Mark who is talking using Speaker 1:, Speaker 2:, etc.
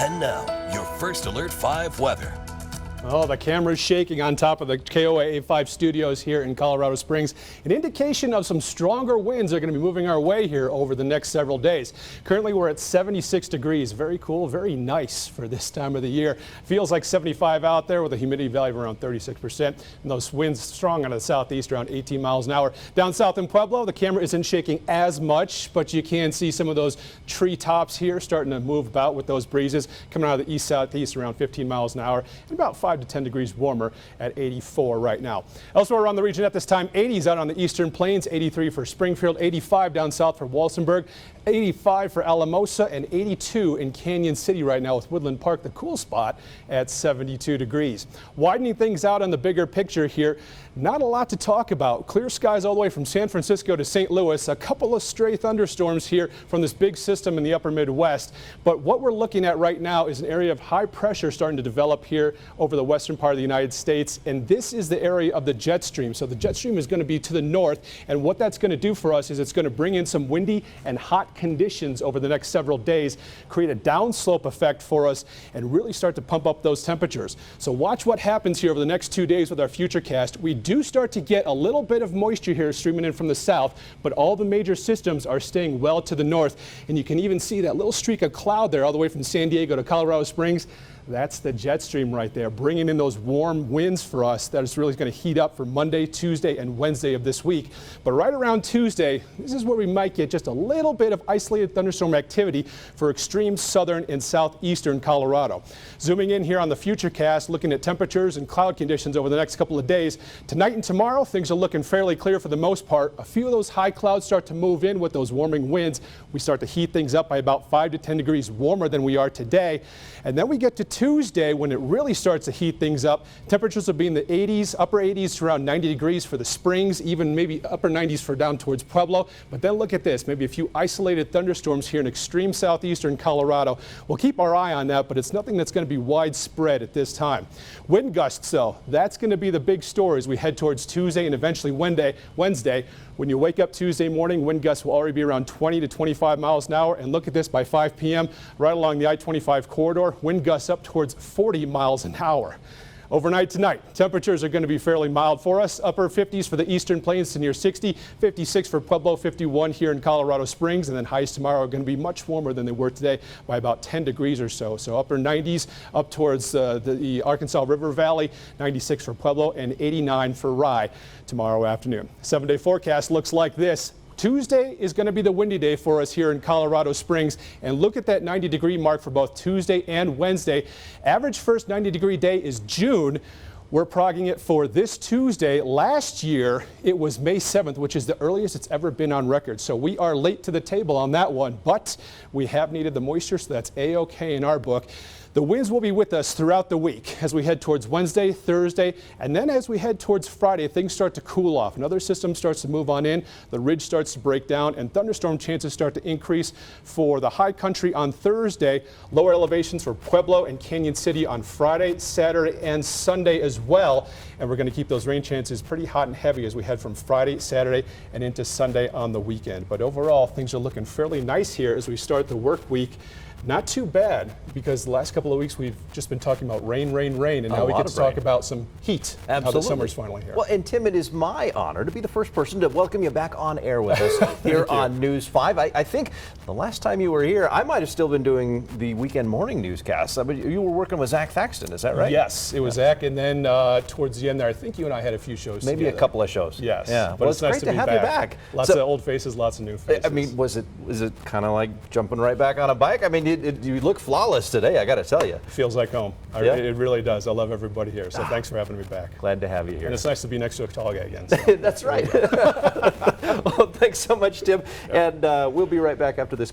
Speaker 1: And now, your First Alert 5 weather.
Speaker 2: Oh, the camera's shaking on top of the KOAA 5 studios here in Colorado Springs. An indication of some stronger winds are going to be moving our way here over the next several days. Currently, we're at 76 degrees. Very cool, very nice for this time of the year. Feels like 75 out there with a humidity value of around 36%. And those winds strong out of the southeast around 18 miles an hour. Down south in Pueblo, the camera isn't shaking as much, but you can see some of those tree tops here starting to move about with those breezes coming out of the east-southeast around 15 miles an hour and about 5 to 10 degrees warmer at 84 right now. Elsewhere around the region at this time, 80s out on the eastern plains, 83 for Springfield, 85 down south for Walsenburg, 85 for Alamosa, and 82 in Canyon City right now with Woodland Park, the cool spot, at 72 degrees. Widening things out on the bigger picture here, not a lot to talk about. Clear skies all the way from San Francisco to St. Louis. A couple of stray thunderstorms here from this big system in the upper Midwest. But what we're looking at right now is an area of high pressure starting to develop here over the western part of the United States. And this is the area of the jet stream. So the jet stream is going to be to the north. And what that's going to do for us is it's going to bring in some windy and hot conditions over the next several days, create a downslope effect for us, and really start to pump up those temperatures. So watch what happens here over the next 2 days with our futurecast. We do start to get a little bit of moisture here streaming in from the south, but all the major systems are staying well to the north. And you can even see that little streak of cloud there all the way from San Diego to Colorado Springs. That's the jet stream right there, bringing in those warm winds for us. That is really going to heat up for Monday, Tuesday, and Wednesday of this week. But right around Tuesday, this is where we might get just a little bit of isolated thunderstorm activity for extreme southern and southeastern Colorado. Zooming in here on the futurecast, looking at temperatures and cloud conditions over the next couple of days. Tonight and tomorrow, things are looking fairly clear for the most part. A few of those high clouds start to move in with those warming winds. We start to heat things up by about 5 to 10 degrees warmer than we are today. And then we get to Tuesday when it really starts to heat things up. Temperatures will be in the 80s, upper 80s to around 90 degrees for the Springs, even maybe upper 90s for down towards Pueblo. But then look at this, maybe a few isolated thunderstorms here in extreme southeastern Colorado. We'll keep our eye on that, but it's nothing that's going to be widespread at this time. Wind gusts, though, that's going to be the big story as we head towards Tuesday and eventually Wednesday. When you wake up Tuesday morning, wind gusts will already be around 20 to 25 miles an hour. And look at this, by 5 p.m., right along the I-25 corridor, wind gusts up towards 40 miles an hour. Overnight tonight, temperatures are going to be fairly mild for us. Upper 50s for the eastern plains to near 60, 56 for Pueblo, 51 here in Colorado Springs, and then highs tomorrow are going to be much warmer than they were today by about 10 degrees or so. So upper 90s up towards the Arkansas River Valley, 96 for Pueblo, and 89 for Rye tomorrow afternoon. 7-day forecast looks like this. Tuesday is going to be the windy day for us here in Colorado Springs, and look at that 90-degree mark for both Tuesday and Wednesday. Average first 90-degree day is June. We're progging it for this Tuesday. Last year, it was May 7th, which is the earliest it's ever been on record. So we are late to the table on that one, but we have needed the moisture, so that's A-OK in our book. The winds will be with us throughout the week as we head towards Wednesday, Thursday, and then as we head towards Friday, things start to cool off. Another system starts to move on in, the ridge starts to break down, and thunderstorm chances start to increase for the high country on Thursday. Lower elevations for Pueblo and Canyon City on Friday, Saturday, and Sunday as well. And we're going to keep those rain chances pretty hot and heavy as we head from Friday, Saturday, and into Sunday on the weekend. But overall, things are looking fairly nice here as we start the work week. Not too bad, because the last couple of weeks we've just been talking about rain, rain, rain, and now we get to talk about some heat.
Speaker 3: Absolutely.
Speaker 2: How the summer's finally here.
Speaker 3: Well, and Tim, it is my honor to be the first person to welcome you back on air with us here on News 5. I think the last time you were here, I might have still been doing the weekend morning newscasts. You were working with Zach Thaxton, is that right?
Speaker 2: Yes, it was Zach, and then towards the end there, I think you and I had a few shows
Speaker 3: Maybe
Speaker 2: together.
Speaker 3: A couple of shows.
Speaker 2: Yes.
Speaker 3: Yeah.
Speaker 2: But
Speaker 3: well,
Speaker 2: it's nice
Speaker 3: great to
Speaker 2: be
Speaker 3: have you back.
Speaker 2: Lots of old faces, lots of new faces.
Speaker 3: I mean, is it kind of like jumping right back on a bike? I mean, you look flawless today, I got to tell you.
Speaker 2: Feels like home.
Speaker 3: Yeah?
Speaker 2: It really does. I love everybody here, so thanks for having me back.
Speaker 3: Glad to have you here.
Speaker 2: And it's nice to be next to a tall guy again. So.
Speaker 3: That's right. Well, thanks so much, Tim. Yeah. And we'll be right back after this.